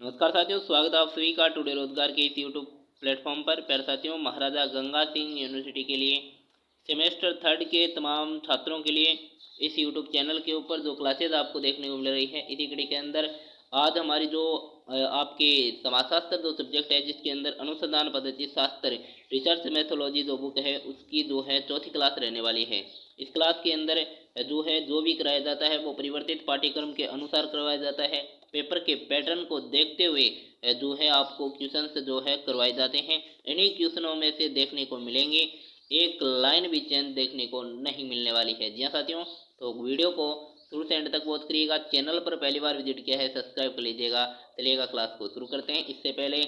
नमस्कार साथियों, स्वागत है आप सभी का टुडे रोजगार के इस यूट्यूब प्लेटफॉर्म पर। प्यारे साथियों, महाराजा गंगा सिंह यूनिवर्सिटी के लिए सेमेस्टर थर्ड के तमाम छात्रों के लिए इस यूट्यूब चैनल के ऊपर जो क्लासेज आपको देखने को मिल रही है, इसी कड़ी के अंदर आज हमारी जो आपके समाजशास्त्र जो सब्जेक्ट है, जिसके अंदर अनुसंधान पद्धति शास्त्र रिसर्च मैथोलॉजी जो बुक है, उसकी जो है चौथी क्लास रहने वाली है। इस क्लास के अंदर जो भी कराया जाता है वो परिवर्तित पाठ्यक्रम के अनुसार करवाया जाता है। पेपर के पैटर्न को देखते हुए जो है आपको क्वेश्चंस जो है करवाए जाते हैं। इन्हीं क्वेश्चनों में से देखने को मिलेंगे, एक लाइन भी चेंज देखने को नहीं मिलने वाली है। जी हाँ साथियों, तो वीडियो को शुरू से एंड तक वॉच करिएगा। चैनल पर पहली बार विजिट किया है सब्सक्राइब कर लीजिएगा। चलिएगा क्लास को शुरू करते हैं। इससे पहले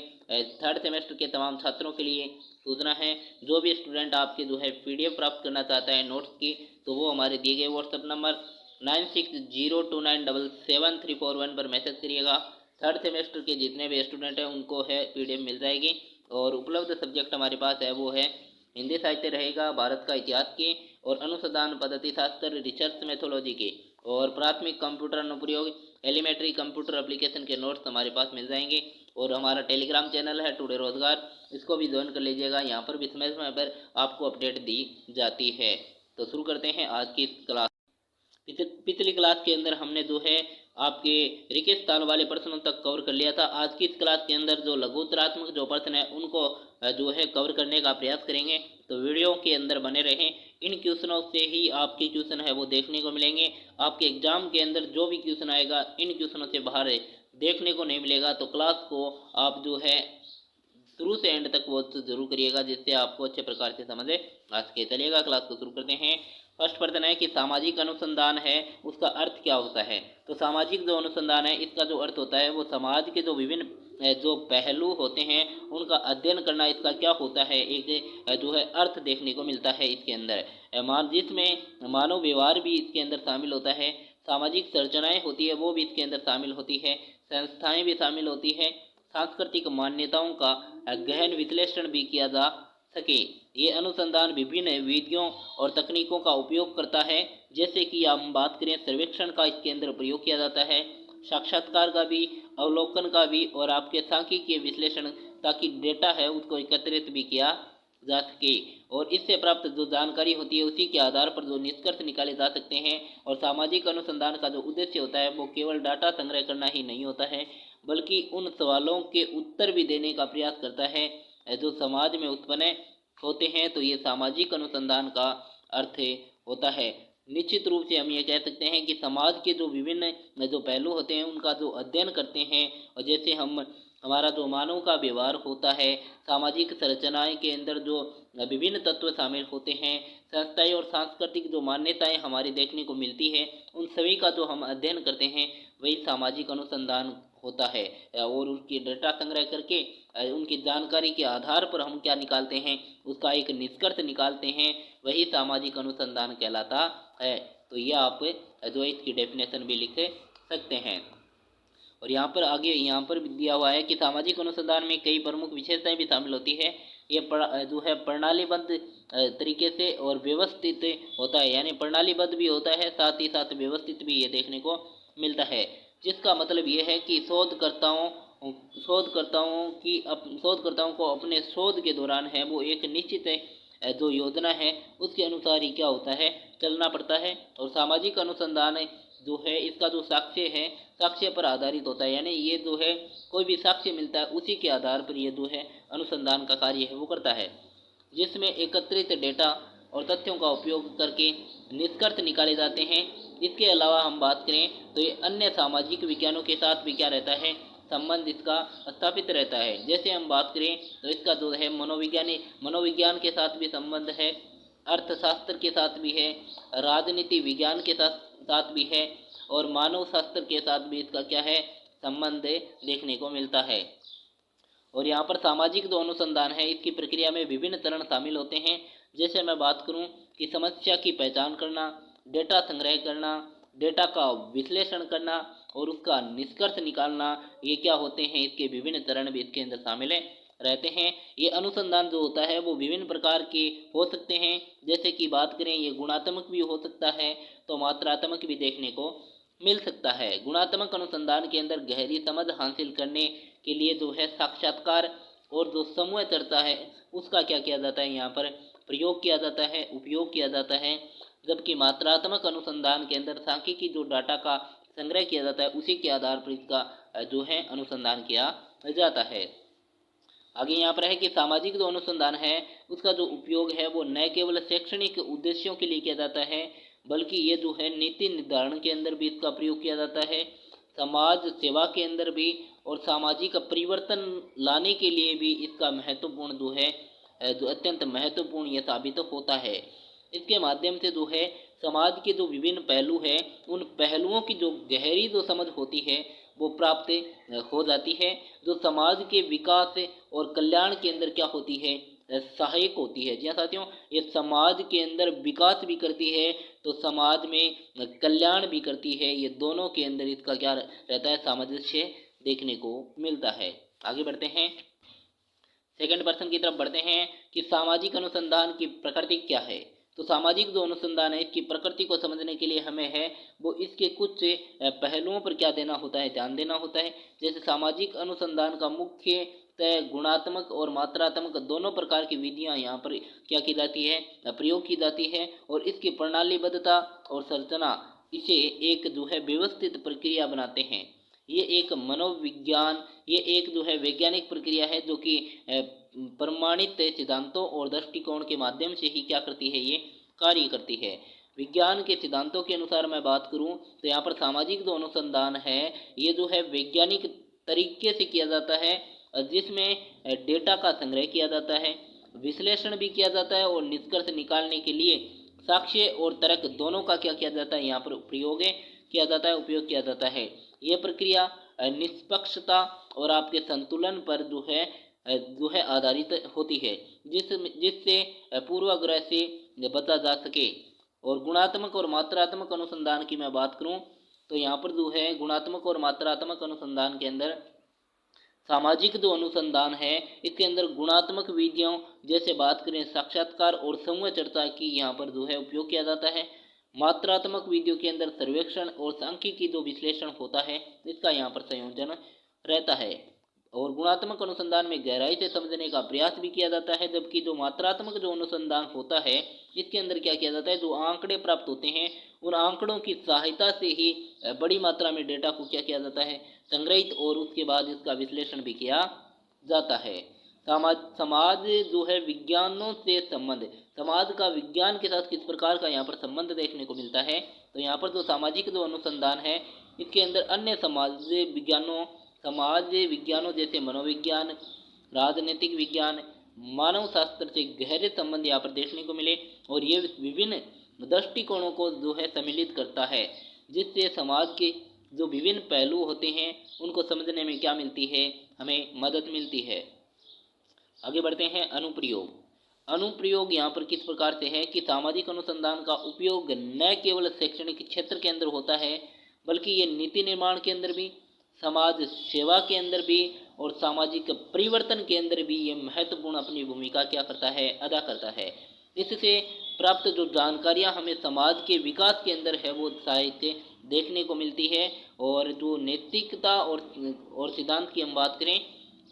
थर्ड सेमेस्टर के तमाम छात्रों के लिए सूचना है, जो भी स्टूडेंट आपके जो है PDF प्राप्त करना चाहता है नोट्स की, तो वो हमारे दिए गए व्हाट्सएप नंबर 9602977341 पर मैसेज करिएगा। थर्ड सेमेस्टर के जितने भी स्टूडेंट हैं उनको है PDF मिल जाएगी। और उपलब्ध सब्जेक्ट हमारे पास है वो है हिंदी साहित्य रहेगा, भारत का इतिहास के और अनुसंधान पद्धति शास्त्र रिसर्च मैथोलॉजी के, और प्राथमिक कंप्यूटर अनुप्रयोग एलिमेंट्री कंप्यूटर एप्लीकेशन के नोट्स हमारे पास मिल जाएंगे। और हमारा टेलीग्राम चैनल है टुडे रोजगार, इसको भी ज्वाइन कर लीजिएगा। यहाँ पर भी समय समय पर आपको अपडेट दी जाती है। तो शुरू करते हैं आज की क्लास। पिछली क्लास के अंदर हमने जो है आपके रिक्त स्थान वाले प्रश्नों तक कवर कर लिया था। आज की इस क्लास के अंदर जो लघुत्तरात्मक जो प्रश्न है उनको जो है कवर करने का प्रयास करेंगे। तो वीडियो के अंदर बने रहें। इन क्वेश्चनों से ही आपके क्वेश्चन है वो देखने को मिलेंगे। आपके एग्जाम के अंदर जो भी क्वेश्चन आएगा इन क्वेश्चनों से बाहर देखने को नहीं मिलेगा। तो क्लास को आप जो है शुरू से एंड तक वॉच जरूर करिएगा, जिससे आपको अच्छे प्रकार से समझ आ सके। चलिएगा क्लास को शुरू करते हैं। फर्स्ट प्रश्न है कि सामाजिक अनुसंधान है उसका अर्थ क्या होता है। तो सामाजिक जो अनुसंधान है इसका जो अर्थ होता है वो समाज के जो विभिन्न जो पहलू होते हैं उनका अध्ययन करना, इसका क्या होता है, एक जो है अर्थ देखने को मिलता है इसके अंदर। जिसमें मानव व्यवहार भी इसके अंदर शामिल होता है, सामाजिक संरचनाएं होती है वो भी इसके अंदर शामिल होती है, संस्थाएं भी शामिल होती है, सांस्कृतिक मान्यताओं का गहन विश्लेषण भी किया जा सके। ये अनुसंधान विभिन्न विधियों और तकनीकों का उपयोग करता है, जैसे कि हम बात करें सर्वेक्षण का इसके अंदर प्रयोग किया जाता है, साक्षात्कार का भी, अवलोकन का भी, और आपके सांख्यिकीय विश्लेषण, ताकि डेटा है उसको एकत्रित भी किया जा सके और इससे प्राप्त जो जानकारी होती है उसी के आधार पर जो निष्कर्ष निकाले जा सकते हैं। और सामाजिक अनुसंधान का जो उद्देश्य होता है वो केवल डाटा संग्रह करना ही नहीं होता है, बल्कि उन सवालों के उत्तर भी देने का प्रयास करता है जो समाज में उत्पन्न होते हैं। तो ये सामाजिक अनुसंधान का अर्थ होता है। निश्चित रूप से हम ये कह सकते हैं कि समाज के जो विभिन्न जो पहलू होते हैं उनका जो अध्ययन करते हैं, और जैसे हमारा जो मानव का व्यवहार होता है, सामाजिक संरचनाएं के अंदर जो विभिन्न तत्व शामिल होते हैं, संस्थाएं और सांस्कृतिक जो मान्यताएं हमारी देखने को मिलती है, उन सभी का जो हम अध्ययन करते हैं वही सामाजिक अनुसंधान होता है। और उनकी डेटा संग्रह करके उनकी जानकारी के आधार पर हम क्या निकालते हैं, उसका एक निष्कर्ष निकालते हैं, वही सामाजिक अनुसंधान कहलाता है। तो यह आप जो इसकी डेफिनेशन भी लिख सकते हैं। और यहाँ पर आगे यहाँ पर भी दिया हुआ है कि सामाजिक अनुसंधान में कई प्रमुख विशेषताएं भी शामिल होती है। ये जो है प्रणालीबद्ध तरीके से और व्यवस्थित होता है, यानी प्रणालीबद्ध भी होता है, साथ ही साथ व्यवस्थित भी ये देखने को मिलता है। जिसका मतलब ये है कि शोधकर्ताओं को अपने शोध के दौरान है वो एक निश्चित जो योजना है उसके अनुसार ही क्या होता है, चलना पड़ता है। और सामाजिक अनुसंधान जो है इसका जो साक्ष्य है, साक्ष्य पर आधारित होता है, यानी ये जो है कोई भी साक्ष्य मिलता है उसी के आधार पर ये जो है अनुसंधान का कार्य है वो करता है, जिसमें एकत्रित डेटा और तथ्यों का उपयोग करके निष्कर्ष निकाले जाते हैं। इसके अलावा हम बात करें तो ये अन्य सामाजिक विज्ञानों के साथ भी क्या रहता है, संबंध इसका स्थापित रहता है। जैसे हम बात करें तो इसका जो है मनोविज्ञान के साथ भी संबंध है, अर्थशास्त्र के साथ भी है, राजनीति विज्ञान के साथ भी है, और मानव शास्त्र के साथ भी इसका क्या है, संबंध देखने को मिलता है। और यहाँ पर सामाजिक जो अनुसंधान है इसकी प्रक्रिया में विभिन्न चरण शामिल होते हैं। जैसे मैं बात करूँ कि समस्या की पहचान करना, डेटा संग्रह करना, डेटा का विश्लेषण करना और उसका निष्कर्ष निकालना, ये क्या होते हैं, इसके विभिन्न चरण भी इसके अंदर शामिल रहते हैं। ये अनुसंधान जो होता है वो विभिन्न प्रकार के हो सकते हैं। जैसे कि बात करें ये गुणात्मक भी हो सकता है, तो मात्रात्मक भी देखने को मिल सकता है। गुणात्मक अनुसंधान के अंदर गहरी समझ हासिल करने के लिए जो है साक्षात्कार और जो समूह चर्चा है उसका क्या किया जाता है, यहाँ पर प्रयोग किया जाता है, उपयोग किया जाता है। जबकि मात्रात्मक अनुसंधान के अंदर सांख्यिकी जो डाटा का संग्रह किया जाता है उसी के आधार पर इसका जो है अनुसंधान किया जाता है। आगे यहाँ पर है कि सामाजिक जो अनुसंधान है उसका जो उपयोग है वो न केवल शैक्षणिक उद्देश्यों के लिए किया जाता है, बल्कि ये जो है नीति निर्धारण के अंदर भी इसका प्रयोग किया जाता है, समाज सेवा के अंदर भी, और सामाजिक परिवर्तन लाने के लिए भी इसका महत्वपूर्ण जो है जो अत्यंत महत्वपूर्ण ये साबित होता है। इसके माध्यम से जो है समाज के जो विभिन्न पहलू हैं उन पहलुओं की जो गहरी जो समझ होती है वो प्राप्त हो जाती है, जो समाज के विकास और कल्याण के अंदर क्या होती है, सहायक होती है। जी हाँ साथियों, ये समाज के अंदर विकास भी करती है तो समाज में कल्याण भी करती है। ये दोनों के अंदर इसका क्या रहता है, सामंजस्य देखने को मिलता है। आगे बढ़ते हैं, सेकंड पर्सन की तरफ बढ़ते हैं कि सामाजिक अनुसंधान की प्रकृति क्या है। तो सामाजिक जो अनुसंधान है इसकी प्रकृति को समझने के लिए हमें है वो इसके कुछ पहलुओं पर क्या देना होता है, ध्यान देना होता है। जैसे सामाजिक अनुसंधान का मुख्य तय गुणात्मक और मात्रात्मक दोनों प्रकार की विधियां यहाँ पर क्या की जाती है, प्रयोग की जाती है, और इसकी प्रणालीबद्धता और संरचना इसे एक जो है व्यवस्थित प्रक्रिया बनाते हैं। ये एक मनोविज्ञान, ये एक जो है वैज्ञानिक प्रक्रिया है जो कि प्रमाणित सिद्धांतों और दृष्टिकोण के माध्यम से ही क्या करती है, ये कार्य करती है। विज्ञान के सिद्धांतों के अनुसार मैं बात करूं तो यहाँ पर सामाजिक जो अनुसंधान है ये जो है वैज्ञानिक तरीके से किया जाता है, जिसमें डेटा का संग्रह किया जाता है, विश्लेषण भी किया जाता है और निष्कर्ष निकालने के लिए साक्ष्य और तर्क दोनों का क्या किया जाता है, यहाँ पर प्रयोग किया जाता है, उपयोग किया जाता है। ये प्रक्रिया निष्पक्षता और आपके संतुलन पर जो है आधारित होती है, जिससे पूर्वाग्रह से बचा जा सके। और गुणात्मक और मात्रात्मक अनुसंधान की मैं बात करूं तो यहाँ पर जो है गुणात्मक और मात्रात्मक अनुसंधान के अंदर सामाजिक जो अनुसंधान है इसके अंदर गुणात्मक विधियों जैसे बात करें साक्षात्कार और समूह चर्चा की यहाँ पर जो है उपयोग किया जाता है। मात्रात्मक विधियों के अंदर सर्वेक्षण और सांख्यिकी जो विश्लेषण होता है इसका यहाँ पर संयोजन रहता है। और गुणात्मक अनुसंधान में गहराई से समझने का प्रयास भी किया जाता है, जबकि जो मात्रात्मक जो अनुसंधान होता है इसके अंदर क्या किया जाता है, जो आंकड़े प्राप्त होते हैं उन आंकड़ों की सहायता से ही बड़ी मात्रा में डेटा को क्या किया जाता है, संग्रहित, और उसके बाद इसका विश्लेषण भी किया जाता है। समाज जो है विज्ञानों से संबंध, समाज का विज्ञान के साथ किस प्रकार का यहाँ पर संबंध देखने को मिलता है। तो यहाँ पर जो सामाजिक जो अनुसंधान है इसके अंदर अन्य समाज विज्ञानों जैसे मनोविज्ञान, राजनीतिक विज्ञान, मानव शास्त्र से गहरे संबंध यहाँ पर देखने को मिले, और ये विभिन्न दृष्टिकोणों को जो है सम्मिलित करता है, जिससे समाज के जो विभिन्न पहलू होते हैं उनको समझने में क्या मिलती है, हमें मदद मिलती है। आगे बढ़ते हैं, अनुप्रयोग यहाँ पर किस प्रकार से है कि सामाजिक अनुसंधान का उपयोग न केवल शैक्षणिक क्षेत्र के अंदर होता है बल्कि ये नीति निर्माण के अंदर भी, समाज सेवा के अंदर भी और सामाजिक परिवर्तन के अंदर भी ये महत्वपूर्ण अपनी भूमिका क्या करता है, अदा करता है। इससे प्राप्त जो जानकारियाँ हमें समाज के विकास के अंदर है वो सहायक देखने को मिलती है। और जो नैतिकता और सिद्धांत की हम बात करें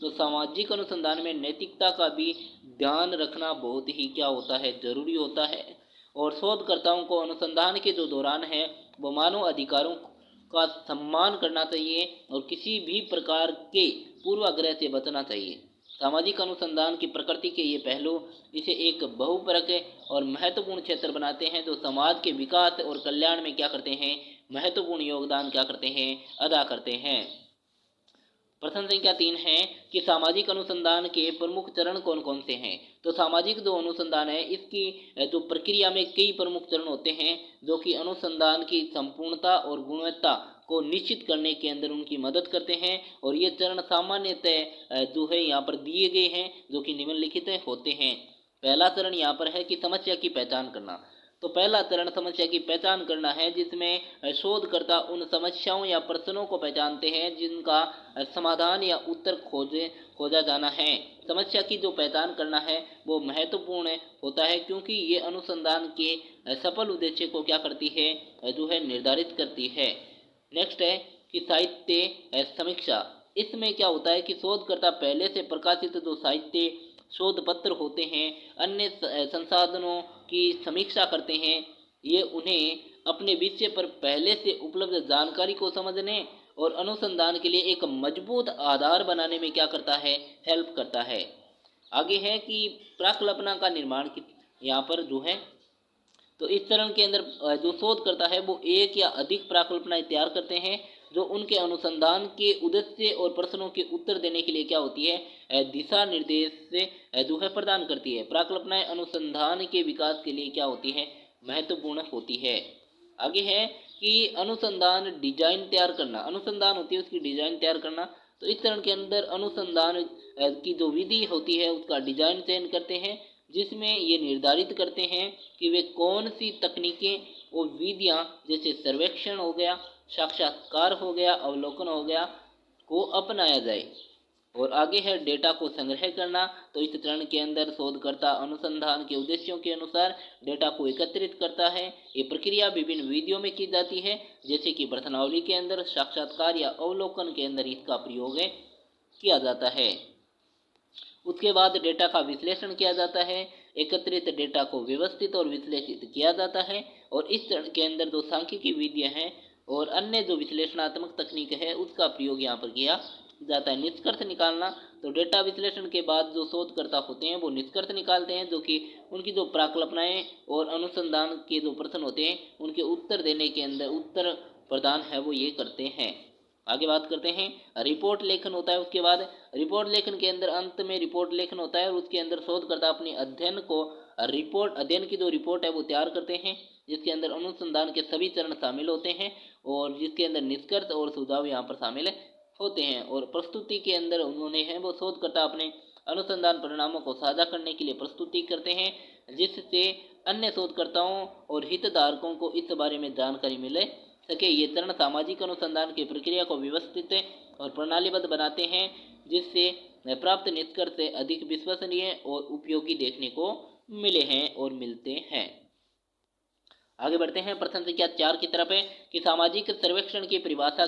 तो सामाजिक अनुसंधान में नैतिकता का भी ध्यान रखना बहुत ही क्या होता है, जरूरी होता है। और शोधकर्ताओं को अनुसंधान के जो दौरान है वो मानव अधिकारों का सम्मान करना चाहिए और किसी भी प्रकार के पूर्वाग्रह से बचना चाहिए। सामाजिक अनुसंधान की प्रकृति के ये पहलू इसे एक बहुपरक और महत्वपूर्ण क्षेत्र बनाते हैं जो समाज के विकास और कल्याण में क्या करते हैं, महत्वपूर्ण योगदान क्या करते हैं, अदा करते हैं। प्रश्न संख्या 3 है कि सामाजिक अनुसंधान के प्रमुख चरण कौन कौन से हैं। तो सामाजिक जो अनुसंधान है इसकी जो प्रक्रिया में कई प्रमुख चरण होते हैं जो कि अनुसंधान की संपूर्णता और गुणवत्ता को निश्चित करने के अंदर उनकी मदद करते हैं। और ये चरण सामान्यतः जो है यहाँ पर दिए गए हैं जो कि निम्नलिखित होते हैं। पहला चरण यहाँ पर है कि समस्या की पहचान करना। तो पहला चरण समस्या की पहचान करना है जिसमें शोधकर्ता उन समस्याओं या प्रश्नों को पहचानते हैं जिनका समाधान या उत्तर खोजा जाना है। समस्या की जो पहचान करना है वो महत्वपूर्ण होता है क्योंकि ये अनुसंधान के सफल उद्देश्य को क्या करती है, जो है निर्धारित करती है। नेक्स्ट है कि साहित्य समीक्षा। इसमें क्या होता है कि शोधकर्ता पहले से प्रकाशित जो साहित्य शोध पत्र होते हैं, अन्य संसाधनों की समीक्षा करते हैं। ये उन्हें अपने विषय पर पहले से उपलब्ध जानकारी को समझने और अनुसंधान के लिए एक मजबूत आधार बनाने में क्या करता है, हेल्प करता है। आगे है कि प्राकल्पना का निर्माण यहाँ पर जो है, तो इस चरण के अंदर जो शोध करता है वो एक या अधिक प्राकल्पनाएं तैयार करते हैं जो उनके अनुसंधान के उद्देश्य और प्रश्नों के उत्तर देने के लिए क्या होती है, दिशा निर्देश से जो है प्रदान करती है। प्राकल्पनाएं अनुसंधान के विकास के लिए क्या होती है, महत्वपूर्ण होती है। आगे है कि अनुसंधान डिजाइन तैयार करना। अनुसंधान होती है उसकी डिजाइन तैयार करना। तो इस चरण के अंदर अनुसंधान की जो विधि होती है उसका डिजाइन चयन करते हैं, जिसमें ये निर्धारित करते हैं कि वे कौन सी तकनीकें और विधियां, जैसे सर्वेक्षण हो गया, साक्षात्कार हो गया, अवलोकन हो गया, को अपनाया जाए। और आगे है डेटा को संग्रह करना। तो इस चरण के अंदर शोधकर्ता अनुसंधान के उद्देश्यों के अनुसार डेटा को एकत्रित करता है। ये प्रक्रिया विभिन्न विधियों में की जाती है, जैसे कि प्रश्नावली के अंदर, साक्षात्कार या अवलोकन के अंदर इसका प्रयोग किया जाता है। उसके बाद डेटा का विश्लेषण किया जाता है। एकत्रित डेटा को व्यवस्थित और विश्लेषित किया जाता है। और इस चरण के अंदर जो सांख्यिकी विधियां हैं और अन्य जो विश्लेषणात्मक तकनीक है उसका प्रयोग यहाँ पर किया जाता है। निष्कर्ष निकालना। तो डेटा विश्लेषण के बाद जो शोधकर्ता होते हैं वो निष्कर्ष निकालते हैं, जो कि उनकी जो प्राकल्पनाएं और अनुसंधान के जो प्रश्न होते हैं उनके उत्तर देने के अंदर उत्तर प्रदान है वो ये करते हैं। आगे बात करते हैं रिपोर्ट लेखन होता है। उसके बाद रिपोर्ट लेखन के अंदर अंत में रिपोर्ट लेखन होता है और उसके अंदर शोधकर्ता अपने अध्ययन को अध्ययन की जो रिपोर्ट है वो तैयार करते हैं, जिसके अंदर अनुसंधान के सभी चरण शामिल होते हैं और जिसके अंदर निष्कर्ष और सुझाव यहाँ पर शामिल होते हैं। और प्रस्तुति के अंदर उन्होंने है वो शोधकर्ता अपने अनुसंधान परिणामों को साझा करने के लिए प्रस्तुति करते हैं, जिससे अन्य शोधकर्ताओं और हितधारकों को इस बारे में जानकारी मिले सके। ये चरण सामाजिक अनुसंधान की प्रक्रिया को व्यवस्थित और प्रणालीबद्ध बनाते हैं, जिससे प्राप्त निष्कर्ष से अधिक विश्वसनीय और उपयोगी देखने को मिले हैं और मिलते हैं। आगे बढ़ते हैं प्रश्न संख्या 4 की तरफ है कि सामाजिक सर्वेक्षण की परिभाषा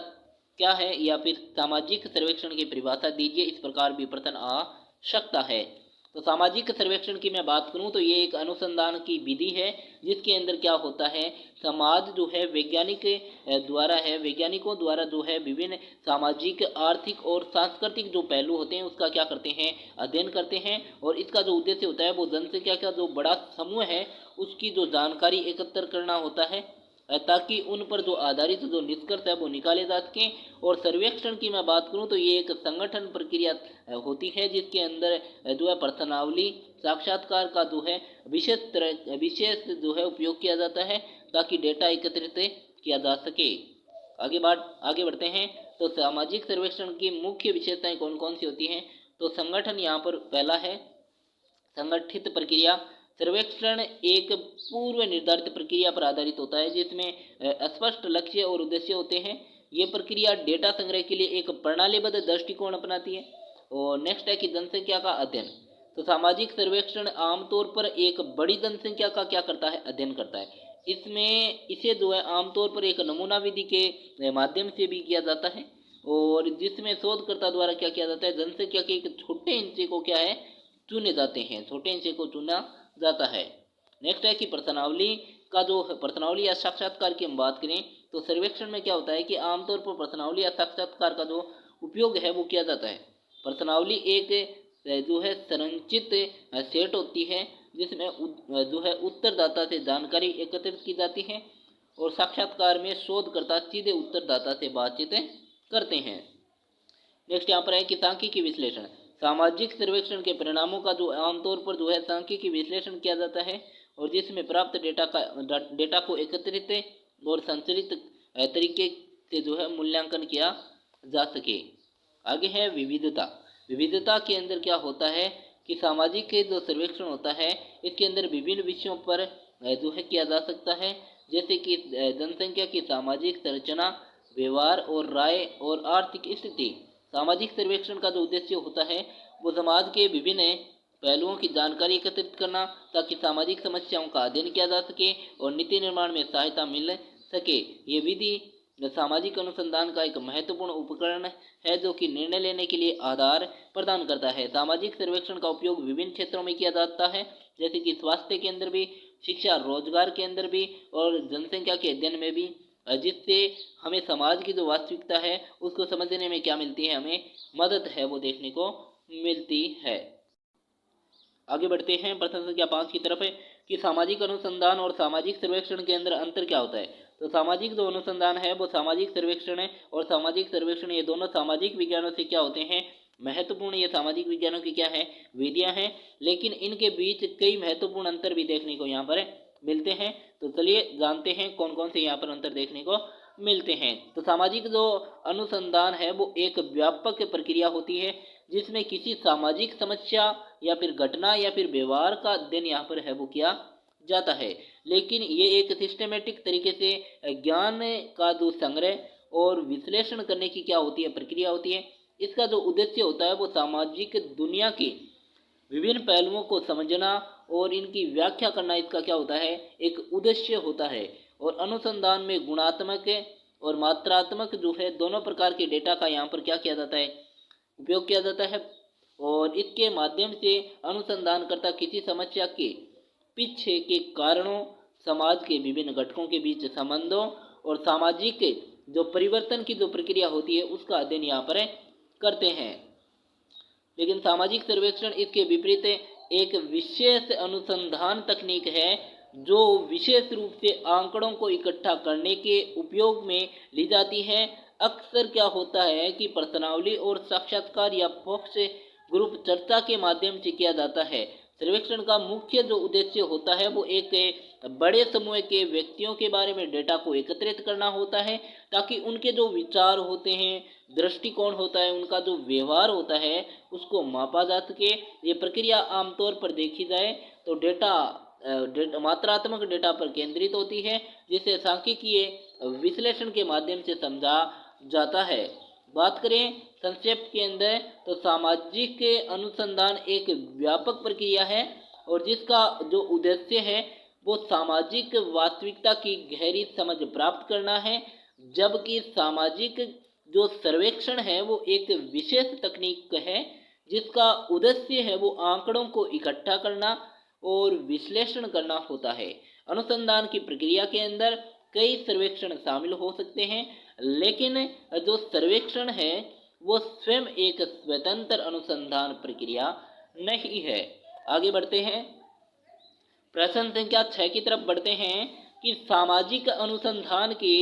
क्या है, या फिर सामाजिक सर्वेक्षण की परिभाषा दीजिए, इस प्रकार भी प्रश्न आ सकता है। तो सामाजिक सर्वेक्षण की मैं बात करूं तो ये एक अनुसंधान की विधि है जिसके अंदर क्या होता है, समाज जो है वैज्ञानिकों द्वारा जो है विभिन्न सामाजिक, आर्थिक और सांस्कृतिक जो पहलू होते हैं उसका क्या करते हैं, अध्ययन करते हैं। और इसका जो उद्देश्य होता है वो जनसंख्या का जो बड़ा समूह है उसकी जो जानकारी एकत्र करना होता है, ताकि उन पर जो आधारित जो निष्कर्ष है वो निकाले जा सकें। और सर्वेक्षण की मैं बात करूं तो ये एक संगठन प्रक्रिया होती है जिसके अंदर जो है प्रश्नावली, साक्षात्कार का जो है विशेष जो है उपयोग किया जाता है ताकि डेटा एकत्रित किया जा सके। आगे बढ़ते हैं। तो सामाजिक सर्वेक्षण की मुख्य विशेषताएं कौन कौन सी होती हैं। तो संगठन यहाँ पर पहला है, संगठित प्रक्रिया। सर्वेक्षण एक पूर्व निर्धारित प्रक्रिया पर आधारित होता है जिसमें स्पष्ट लक्ष्य और उद्देश्य होते हैं। ये प्रक्रिया डेटा संग्रह के लिए एक प्रणालीबद्ध दृष्टिकोण अपनाती है। और नेक्स्ट है कि जनसंख्या का अध्ययन। तो सामाजिक सर्वेक्षण आमतौर पर एक बड़ी जनसंख्या का क्या करता है, अध्ययन करता है। इसे जो है आमतौर पर एक नमूना विधि के माध्यम से भी किया जाता है, और जिसमें शोधकर्ता द्वारा क्या किया जाता है, जनसंख्या के एक छोटे हिस्से को क्या है, चुने जाते हैं, छोटे हिस्से को चुना जाता है। नेक्स्ट है कि प्रश्नावली या साक्षात्कार की हम बात करें तो सर्वेक्षण में क्या होता है कि आमतौर पर प्रश्नावली या साक्षात्कार का जो उपयोग है वो किया जाता है। प्रश्नावली एक जो है संरचित सेट होती है जिसमें जो है उत्तरदाता से जानकारी एकत्रित की जाती है, और साक्षात्कार में शोधकर्ता सीधे उत्तरदाता से बातचीत करते हैं। नेक्स्ट यहाँ पर है कि सांख्यिकी विश्लेषण। सामाजिक सर्वेक्षण के परिणामों का जो आमतौर पर जो है सांख्यिकी विश्लेषण किया जाता है, और जिसमें प्राप्त डेटा को एकत्रित और संचरित तरीके से जो है मूल्यांकन किया जा सके। आगे है विविधता के अंदर क्या होता है कि सामाजिक के जो सर्वेक्षण होता है इसके अंदर विभिन्न विषयों पर जो है किया जा सकता है, जैसे कि जनसंख्या की सामाजिक संरचना, व्यवहार और राय और आर्थिक स्थिति। सामाजिक सर्वेक्षण का जो उद्देश्य होता है वो समाज के विभिन्न पहलुओं की जानकारी एकत्रित करना ताकि सामाजिक समस्याओं का अध्ययन किया जा सके और नीति निर्माण में सहायता मिल सके। ये विधि सामाजिक अनुसंधान का एक महत्वपूर्ण उपकरण है जो कि निर्णय लेने के लिए आधार प्रदान करता है। सामाजिक सर्वेक्षण का उपयोग विभिन्न क्षेत्रों में किया जाता है, जैसे कि स्वास्थ्य के अंदर भी, शिक्षा रोजगार के अंदर भी और जनसंख्या के अध्ययन में भी, जिससे हमें समाज की जो वास्तविकता है उसको समझने में क्या मिलती है, हमें मदद है वो देखने को मिलती है। आगे बढ़ते हैं प्रश्न संख्या 5 की तरफ है कि सामाजिक अनुसंधान और सामाजिक सर्वेक्षण के अंदर अंतर क्या होता है। तो सामाजिक जो अनुसंधान है वो सामाजिक सर्वेक्षण है, और सामाजिक सर्वेक्षण ये दोनों सामाजिक विज्ञानों से क्या होते हैं, महत्वपूर्ण। ये सामाजिक विज्ञानों की क्या है, विधियां हैं, लेकिन इनके बीच कई महत्वपूर्ण अंतर भी देखने को यहाँ पर मिलते हैं। तो चलिए जानते हैं कौन कौन से यहाँ पर अंतर देखने को मिलते हैं। तो सामाजिक जो अनुसंधान है वो एक व्यापक प्रक्रिया होती है जिसमें किसी सामाजिक समस्या या फिर घटना या फिर व्यवहार का अध्ययन यहाँ पर है वो किया जाता है। लेकिन ये एक सिस्टमेटिक तरीके से ज्ञान का जो संग्रह और विश्लेषण करने की क्या होती है, प्रक्रिया होती है। इसका जो उद्देश्य होता है वो सामाजिक दुनिया के विभिन्न पहलुओं को समझना और इनकी व्याख्या करना, इसका क्या होता है, एक उद्देश्य होता है। और अनुसंधान में गुणात्मक और मात्रात्मक जो है दोनों प्रकार के डेटा का यहाँ पर क्या किया जाता है, उपयोग किया जाता है। और इसके माध्यम से अनुसंधानकर्ता किसी समस्या के पीछे के कारणों, समाज के विभिन्न घटकों के बीच संबंधों और सामाजिक जो परिवर्तन की जो प्रक्रिया होती है उसका अध्ययन यहाँ पर करते हैं। लेकिन सामाजिक सर्वेक्षण इसके विपरीत एक विशेष अनुसंधान तकनीक है जो विशेष रूप से आंकड़ों को इकट्ठा करने के उपयोग में ली जाती है। अक्सर क्या होता है कि प्रश्नावली और साक्षात्कार या फोकस ग्रुप चर्चा के माध्यम से किया जाता है। सर्वेक्षण का मुख्य जो उद्देश्य होता है वो एक बड़े समूह के व्यक्तियों के बारे में डेटा को एकत्रित करना होता है, ताकि उनके जो विचार होते हैं, दृष्टिकोण होता है, उनका जो व्यवहार होता है उसको मापा जा सके। ये प्रक्रिया आमतौर पर देखी जाए तो मात्रात्मक डेटा पर केंद्रित होती है, जिसे सांख्यिकीय विश्लेषण के माध्यम से समझा जाता है। बात करें संक्षेप के अंदर तो सामाजिक अनुसंधान एक व्यापक प्रक्रिया है और जिसका जो उद्देश्य है वो सामाजिक वास्तविकता की गहरी समझ प्राप्त करना है, जबकि सामाजिक जो सर्वेक्षण है वो एक विशेष तकनीक है जिसका उद्देश्य है वो आंकड़ों को इकट्ठा करना और विश्लेषण करना होता है। अनुसंधान की प्रक्रिया के अंदर कई सर्वेक्षण शामिल हो सकते हैं, लेकिन जो सर्वेक्षण है वो स्वयं एक स्वतंत्र अनुसंधान प्रक्रिया नहीं है। आगे बढ़ते हैं, प्रश्न संख्या 6 की तरफ बढ़ते हैं कि सामाजिक अनुसंधान के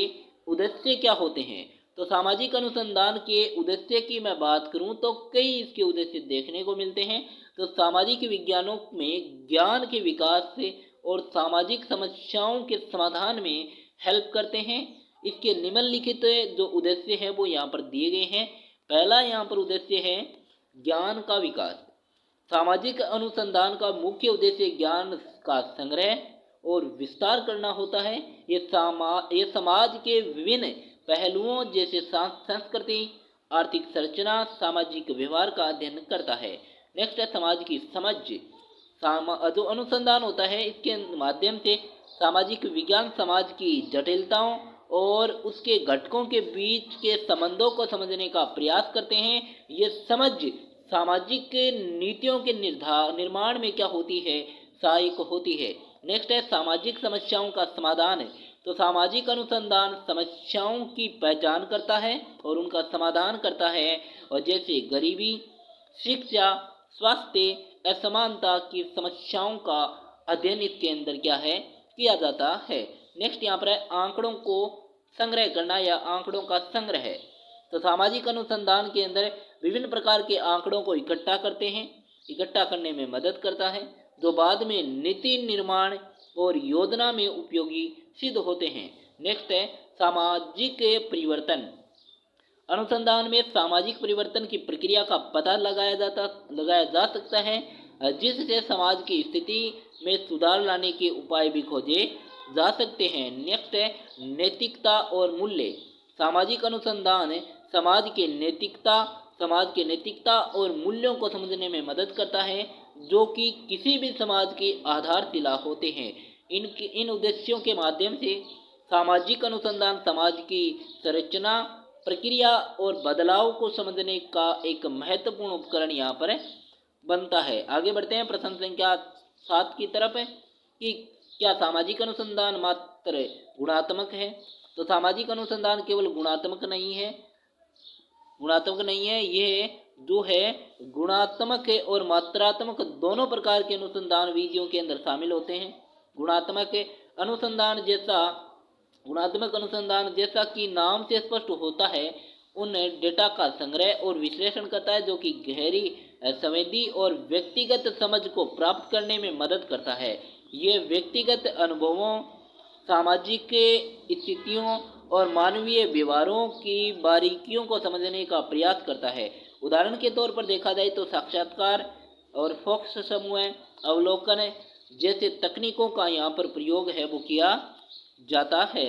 उद्देश्य क्या होते हैं। तो सामाजिक अनुसंधान के उद्देश्य की मैं बात करूं तो कई इसके उद्देश्य देखने को मिलते हैं। तो सामाजिक विज्ञानों में ज्ञान के विकास से और सामाजिक समस्याओं के समाधान में हेल्प करते हैं। इसके निम्नलिखित जो उद्देश्य है वो यहाँ पर दिए गए हैं। पहला यहाँ पर उद्देश्य है ज्ञान का विकास। सामाजिक अनुसंधान का मुख्य उद्देश्य ज्ञान का संग्रह और विस्तार करना होता है। ये समाज के विभिन्न पहलुओं जैसे संस्कृति, आर्थिक संरचना, सामाजिक व्यवहार का अध्ययन करता है। नेक्स्ट है समाज की समझ। जो अनुसंधान होता है इसके माध्यम से सामाजिक विज्ञान समाज की जटिलताओं और उसके घटकों के बीच के संबंधों को समझने का प्रयास करते हैं। ये समझ सामाजिक नीतियों के निर्माण में क्या होती है, सहायक होती है। नेक्स्ट है सामाजिक समस्याओं का समाधान। तो सामाजिक अनुसंधान समस्याओं की पहचान करता है और उनका समाधान करता है, और जैसे गरीबी, शिक्षा, स्वास्थ्य, असमानता की समस्याओं का अध्ययन इसके अंदर क्या है, किया जाता है। नेक्स्ट यहाँ पर है आंकड़ों को संग्रह करना या आंकड़ों का संग्रह है। तो सामाजिक अनुसंधान के अंदर विभिन्न प्रकार के आंकड़ों को इकट्ठा करने में मदद करता है, जो बाद में नीति निर्माण और योजना में उपयोगी सिद्ध होते हैं। नेक्स्ट है सामाजिक परिवर्तन। अनुसंधान में सामाजिक परिवर्तन की प्रक्रिया का पता लगाया जा सकता है, जिससे समाज की स्थिति में सुधार लाने के उपाय भी खोजे जा सकते हैं। नेक्स्ट है नैतिकता और मूल्य। सामाजिक अनुसंधान समाज के नैतिकता और मूल्यों को समझने में मदद करता है, जो कि किसी भी समाज के आधारशिला होते हैं। इन उद्देश्यों के माध्यम से सामाजिक अनुसंधान समाज की संरचना, प्रक्रिया और बदलाव को समझने का एक महत्वपूर्ण उपकरण यहाँ पर बनता है। आगे बढ़ते हैं प्रश्न संख्या 7 की तरफ है कि क्या सामाजिक अनुसंधान मात्र गुणात्मक है? तो सामाजिक अनुसंधान केवल गुणात्मक नहीं है, ये जो है गुणात्मक है और मात्रात्मक दोनों प्रकार के अनुसंधान विधियों के अंदर शामिल होते हैं। गुणात्मक अनुसंधान जैसा कि नाम से स्पष्ट होता है, उन डेटा का संग्रह और विश्लेषण करता है जो कि गहरी संवेदी और व्यक्तिगत समझ को प्राप्त करने में मदद करता है। ये व्यक्तिगत अनुभवों, सामाजिक स्थितियों और मानवीय व्यवहारों की बारीकियों को समझने का प्रयास करता है। उदाहरण के तौर पर देखा जाए तो साक्षात्कार और फोकस समूह अवलोकन जैसे तकनीकों का यहाँ पर प्रयोग है वो किया जाता है।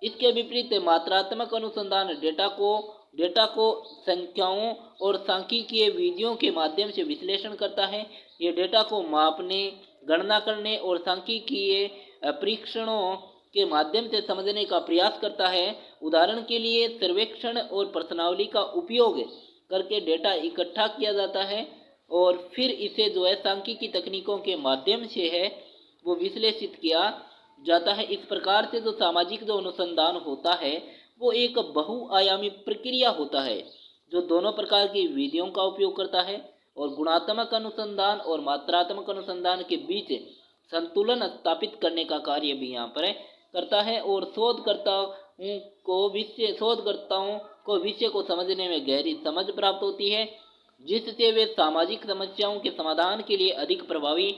इसके विपरीत मात्रात्मक अनुसंधान डेटा को संख्याओं और सांख्यिकीय विधियों के माध्यम से विश्लेषण करता है। ये डेटा को मापने, गणना करने और सांख्यिकीय परीक्षणों के माध्यम से समझने का प्रयास करता है। उदाहरण के लिए सर्वेक्षण और प्रश्नावली का उपयोग करके डेटा इकट्ठा किया जाता है और फिर इसे जो है सांख्यिकी तकनीकों के माध्यम से है वो विश्लेषित किया जाता है। इस प्रकार से जो सामाजिक जो अनुसंधान होता है वो एक बहुआयामी प्रक्रिया होता है जो दोनों प्रकार की विधियों का उपयोग करता है और गुणात्मक अनुसंधान और मात्रात्मक अनुसंधान के बीच संतुलन स्थापित करने का कार्य भी यहाँ पर करता है। और शोधकर्ताओं को विषय को समझने में गहरी समझ प्राप्त होती है, जिससे वे सामाजिक समस्याओं के समाधान के लिए अधिक प्रभावी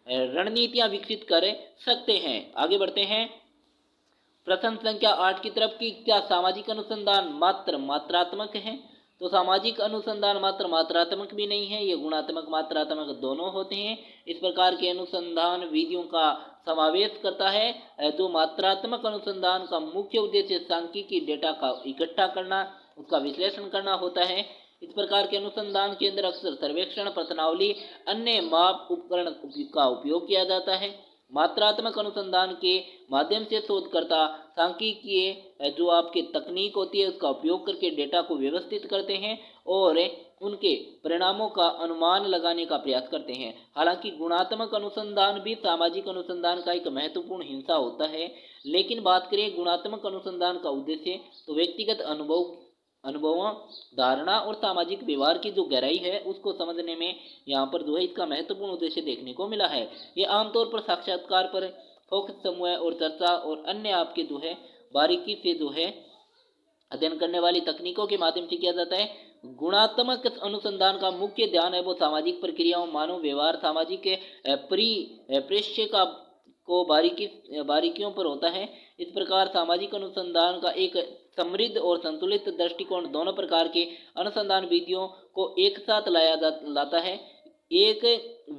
रणनीतियां विकसित कर सकते हैं। आगे बढ़ते हैं प्रश्न संख्या 8 की तरफ कि क्या सामाजिक अनुसंधान मात्र मात्रात्मक है? तो सामाजिक अनुसंधान मात्र मात्रात्मक भी नहीं है, ये गुणात्मक मात्रात्मक दोनों होते हैं। इस प्रकार के अनुसंधान विधियों का समावेश करता है। जो मात्रात्मक अनुसंधान का मुख्य उद्देश्य सांख्यिकी डेटा का इकट्ठा करना, उसका विश्लेषण करना होता है। इस प्रकार के अनुसंधान के अंदर अक्सर सर्वेक्षण, प्रश्नावली, अन्य माप उपकरण का उपयोग किया जाता है। मात्रात्मक अनुसंधान के माध्यम से शोधकर्ता सांख्यिकीय जो आपकी तकनीक होती है उसका उपयोग करके डेटा को व्यवस्थित करते हैं और उनके परिणामों का अनुमान लगाने का प्रयास करते हैं। हालांकि गुणात्मक अनुसंधान भी सामाजिक अनुसंधान का एक महत्वपूर्ण हिस्सा होता है, लेकिन बात करें गुणात्मक अनुसंधान का उद्देश्य तो व्यक्तिगत अनुभवों, धारणा और सामाजिक व्यवहार की जो गहराई है उसको समझने में यहाँ पर जो है इसका महत्वपूर्ण उद्देश्य देखने को मिला है। ये आमतौर पर साक्षात्कार पर फोकस समूह और चर्चा और अन्य आपके जो है बारीकी से जो है अध्ययन करने वाली तकनीकों के माध्यम से किया जाता है। गुणात्मक अनुसंधान का मुख्य ध्यान है वो सामाजिक प्रक्रियाओं, मानव व्यवहार, सामाजिक परिप्रेक्ष्य को बारीकियों पर होता है। इस प्रकार सामाजिक अनुसंधान का एक समृद्ध और संतुलित दृष्टिकोण दोनों प्रकार के अनुसंधान विधियों को एक साथ लाता है। एक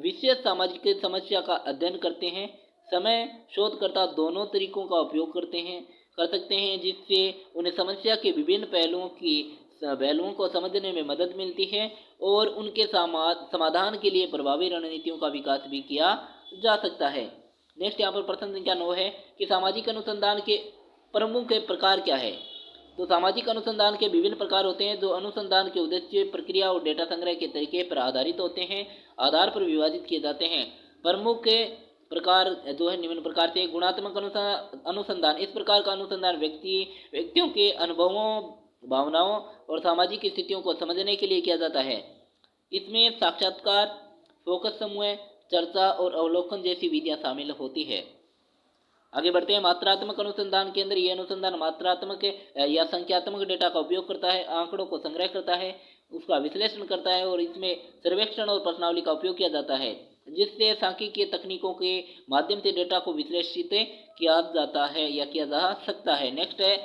विशेष सामाजिक समस्या का अध्ययन करते हैं समय शोधकर्ता दोनों तरीकों का उपयोग कर सकते हैं, जिससे उन्हें समस्या के विभिन्न पहलुओं को समझने में मदद मिलती है और उनके समाधान के लिए प्रभावी रणनीतियों का विकास भी किया जा सकता है। नेक्स्ट यहाँ पर प्रश्न संख्या 9 है कि सामाजिक अनुसंधान के प्रमुख प्रकार क्या है? तो सामाजिक अनुसंधान के विभिन्न प्रकार होते हैं जो अनुसंधान के उद्देश्य, प्रक्रिया और डेटा संग्रह के तरीके पर आधारित होते हैं, आधार पर विभाजित किए जाते हैं। प्रमुख प्रकार जो है निम्न प्रकार से गुणात्मक अनुसंधान। इस प्रकार का अनुसंधान व्यक्तियों के अनुभवों, भावनाओं और सामाजिक स्थितियों को समझने के लिए किया जाता है। इसमें साक्षात्कार, फोकस समूह, चर्चा और अवलोकन जैसी विधियां शामिल होती है। आगे बढ़ते हैं मात्रात्मक अनुसंधान के अंदर। यह अनुसंधान मात्रात्मक या संख्यात्मक डेटा का उपयोग करता है, आंकड़ों को संग्रह करता है, उसका विश्लेषण करता है और इसमें सर्वेक्षण और प्रश्नावली का उपयोग किया जाता है, जिससे सांख्यिकीय तकनीकों के माध्यम से डेटा को विश्लेषित किया जाता है या किया जा सकता है। नेक्स्ट है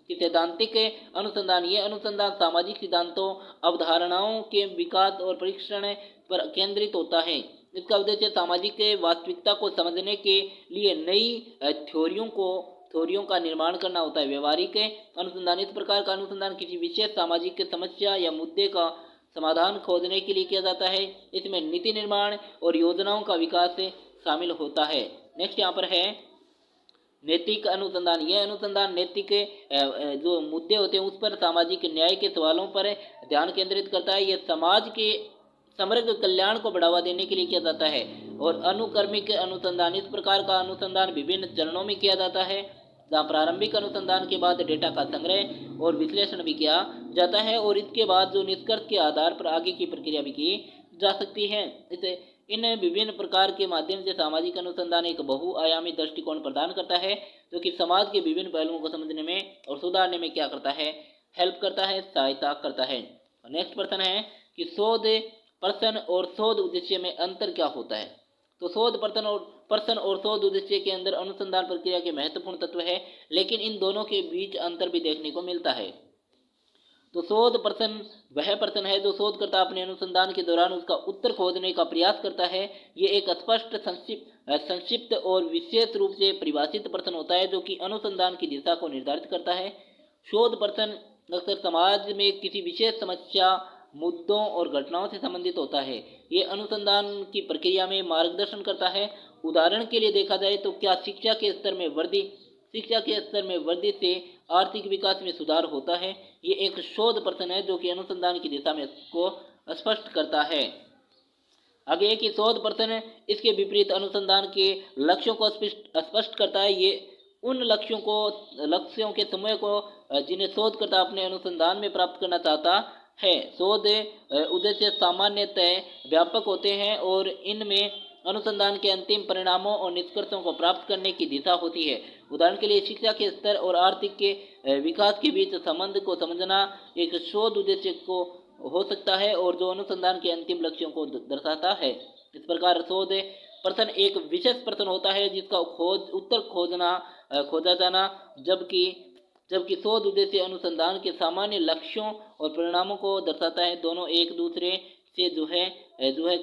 कि सैद्धांतिक अनुसंधान। ये अनुसंधान सामाजिक सिद्धांतों, अवधारणाओं के विकास और परीक्षण पर केंद्रित होता है। इसका उद्देश्य सामाजिक वास्तविकता को समझने के लिए नई थ्योरियों का निर्माण करना होता है। व्यवहारिक अनुसंधान। इस प्रकार का अनुसंधान किसी विशेष सामाजिक समस्या या मुद्दे का समाधान खोजने के लिए किया जाता है। इसमें नीति निर्माण और योजनाओं का विकास शामिल होता है। नेक्स्ट यहाँ पर है नैतिक अनुसंधान, यह अनुसंधान नैतिक जो मुद्दे होते हैं उस पर, सामाजिक न्याय के सवालों पर ध्यान केंद्रित करता है। यह समाज के समग्र कल्याण को बढ़ावा देने के लिए किया जाता है। और अनुक्रमिक अनुसंधान, इस प्रकार का अनुसंधान विभिन्न चरणों में किया जाता है, जहाँ प्रारंभिक अनुसंधान के बाद डेटा का संग्रह और विश्लेषण भी किया जाता है और इसके बाद जो निष्कर्ष के आधार पर आगे की प्रक्रिया भी की जा सकती है। इसे इन विभिन्न प्रकार के माध्यम से सामाजिक अनुसंधान एक बहुआयामी दृष्टिकोण प्रदान करता है, जो कि समाज के विभिन्न पहलुओं को समझने में और सुधारने में क्या करता है, हेल्प करता है, सहायता करता है। नेक्स्ट प्रश्न है कि शोध प्रश्न और शोध उद्देश्य में अंतर क्या होता है। तो शोध प्रश्न और शोध उद्देश्य के अंदर अनुसंधान प्रक्रिया के महत्वपूर्ण तत्व है, लेकिन इन दोनों के बीच अंतर भी देखने को मिलता है। तो शोध प्रश्न वह प्रश्न है जो शोधकर्ता अपने अनुसंधान के दौरान उसका उत्तर खोजने का प्रयास करता है। ये एक स्पष्ट, संक्षिप्त और विशेष रूप से परिभाषित प्रश्न होता है, जो कि अनुसंधान की दिशा को निर्धारित करता है। शोध प्रश्न अक्सर समाज में किसी विशेष समस्या, मुद्दों और घटनाओं से संबंधित होता है। ये अनुसंधान की प्रक्रिया में मार्गदर्शन करता है। उदाहरण के लिए देखा जाए तो क्या शिक्षा के स्तर में वृद्धि से आर्थिक विकास में सुधार होता है। ये एक शोध प्रश्न है जो कि अनुसंधान की दिशा में को स्पष्ट करता है। आगे कि शोध प्रश्न इसके विपरीत अनुसंधान के लक्ष्यों को स्पष्ट करता है। ये उन लक्ष्यों के समूह को जिन्हें शोधकर्ता अपने अनुसंधान में प्राप्त करना चाहता है। शोध उद्देश्य सामान्यतः व्यापक होते हैं और इनमें अनुसंधान के अंतिम परिणामों और निष्कर्षों को प्राप्त करने की दिशा होती है। उदाहरण के लिए शिक्षा के स्तर और आर्थिक के विकास के बीच संबंध को समझना एक शोध उद्देश्य को हो सकता है और जो अनुसंधान के अंतिम लक्ष्यों को दर्शाता है। इस प्रकार शोध प्रश्न एक विशेष प्रश्न होता है जिसका उत्तर खोजा जाना, जबकि शोध उद्देश्य अनुसंधान के सामान्य लक्ष्यों और परिणामों को दर्शाता है। दोनों एक दूसरे से जो है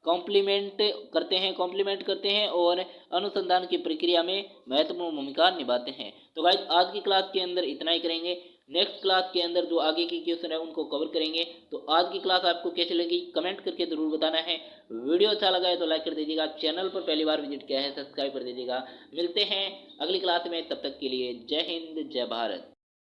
कॉम्प्लीमेंट करते हैं और अनुसंधान की प्रक्रिया में महत्वपूर्ण भूमिका निभाते हैं। तो गाइस आज की क्लास के अंदर इतना ही करेंगे। नेक्स्ट क्लास के अंदर जो आगे की क्वेश्चन है उनको कवर करेंगे। तो आज की क्लास आपको कैसी लगी कमेंट करके जरूर बताना है। वीडियो अच्छा लगा है तो लाइक कर दीजिएगा, चैनल पर पहली बार विजिट किया है सब्सक्राइब कर दीजिएगा। मिलते हैं अगली क्लास में, तब तक के लिए जय हिंद जय भारत।